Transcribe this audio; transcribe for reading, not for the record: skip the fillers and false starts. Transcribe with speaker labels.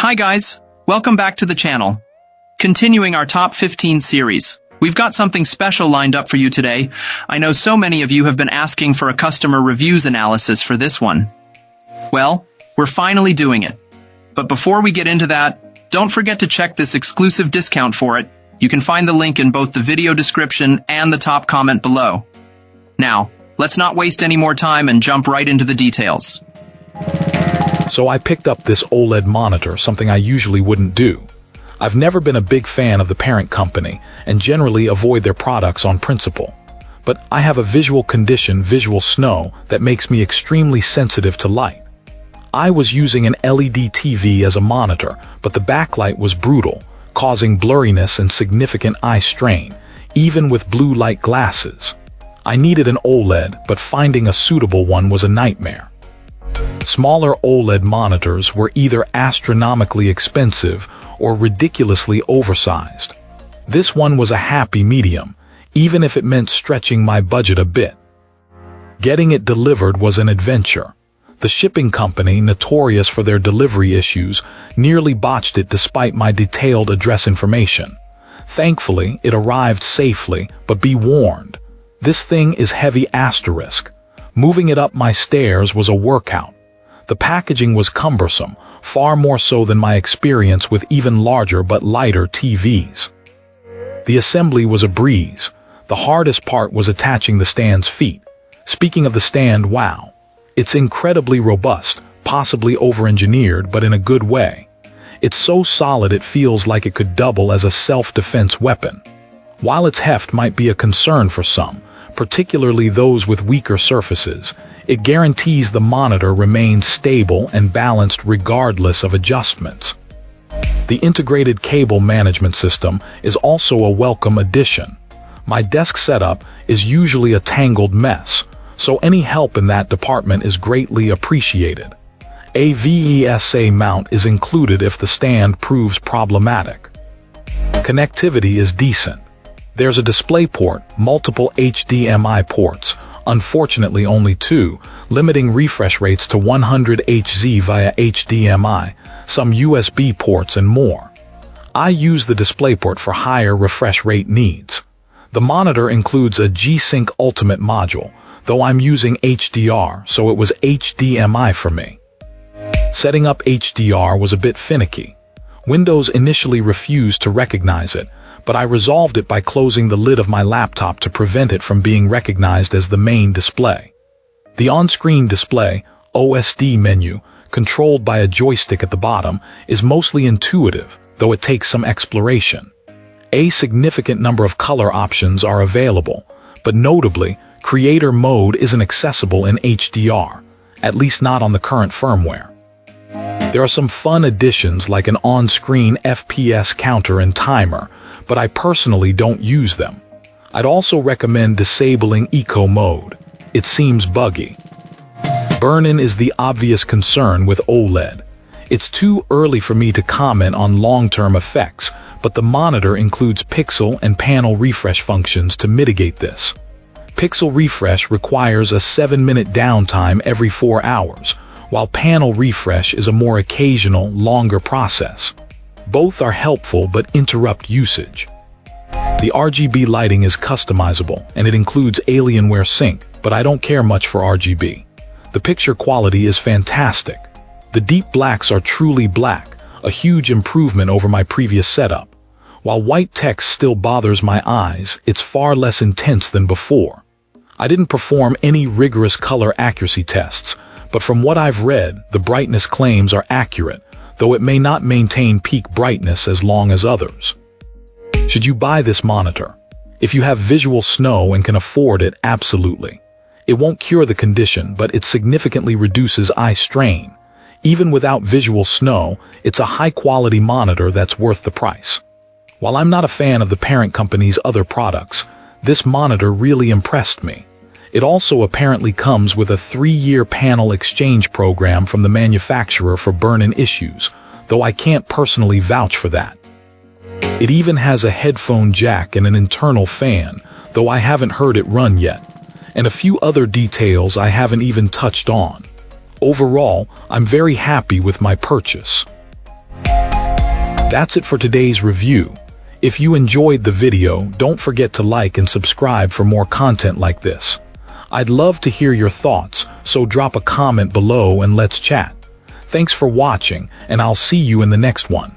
Speaker 1: Hi guys, welcome back to the channel. Continuing our top 15 series. We've got something special lined up for you today. I know so many of you have been asking for a customer reviews analysis for this one. Well, we're finally doing it. But before we get into that, don't forget to check this exclusive discount for it. You can find the link in both the video description and the top comment below. Now, let's not waste any more time and jump right into the details.
Speaker 2: So I picked up this OLED monitor, something I usually wouldn't do. I've never been a big fan of the parent company and generally avoid their products on principle. But I have a visual condition, visual snow, that makes me extremely sensitive to light. I was using an LED TV as a monitor, but the backlight was brutal, causing blurriness and significant eye strain, even with blue light glasses. I needed an OLED, but finding a suitable one was a nightmare. Smaller OLED monitors were either astronomically expensive or ridiculously oversized. This one was a happy medium, even if it meant stretching my budget a bit. Getting it delivered was an adventure. The shipping company, notorious for their delivery issues, nearly botched it despite my detailed address information. Thankfully, it arrived safely, but be warned, this thing is heavy asterisk. Moving it up my stairs was a workout. The packaging was cumbersome, far more so than my experience with even larger but lighter TVs. The assembly was a breeze. The hardest part was attaching the stand's feet. Speaking of the stand, wow. It's incredibly robust, possibly over-engineered, but in a good way. It's so solid it feels like it could double as a self-defense weapon. While its heft might be a concern for some, particularly those with weaker surfaces, it guarantees the monitor remains stable and balanced regardless of adjustments. The integrated cable management system is also a welcome addition. My desk setup is usually a tangled mess, so any help in that department is greatly appreciated. A VESA mount is included if the stand proves problematic. Connectivity is decent. There's a DisplayPort, multiple HDMI ports, unfortunately only 2, limiting refresh rates to 100 Hz via HDMI, some USB ports and more. I use the DisplayPort for higher refresh rate needs. The monitor includes a G-Sync Ultimate module, though I'm using HDR, so it was HDMI for me. Setting up HDR was a bit finicky. Windows initially refused to recognize it, but I resolved it by closing the lid of my laptop to prevent it from being recognized as the main display. The on-screen display, OSD menu, controlled by a joystick at the bottom, is mostly intuitive, though it takes some exploration. A significant number of color options are available, but notably, Creator Mode isn't accessible in HDR, at least not on the current firmware. There are some fun additions like an on-screen FPS counter and timer, but I personally don't use them. I'd also recommend disabling Eco Mode. It seems buggy. Burn-in is the obvious concern with OLED. It's too early for me to comment on long-term effects, but the monitor includes pixel and panel refresh functions to mitigate this. Pixel refresh requires a 7-minute downtime every 4 hours, while panel refresh is a more occasional, longer process. Both are helpful but interrupt usage. The RGB lighting is customizable and it includes Alienware Sync, but I don't care much for RGB. The picture quality is fantastic. The deep blacks are truly black, a huge improvement over my previous setup. While white text still bothers my eyes, it's far less intense than before. I didn't perform any rigorous color accuracy tests, but from what I've read, the brightness claims are accurate, though it may not maintain peak brightness as long as others. Should you buy this monitor? If you have visual snow and can afford it, absolutely. It won't cure the condition, but it significantly reduces eye strain. Even without visual snow, it's a high-quality monitor that's worth the price. While I'm not a fan of the parent company's other products, this monitor really impressed me. It also apparently comes with a 3-year panel exchange program from the manufacturer for burn-in issues, though I can't personally vouch for that. It even has a headphone jack and an internal fan, though I haven't heard it run yet, and a few other details I haven't even touched on. Overall, I'm very happy with my purchase. That's it for today's review. If you enjoyed the video, don't forget to like and subscribe for more content like this. I'd love to hear your thoughts, so drop a comment below and let's chat. Thanks for watching, and I'll see you in the next one.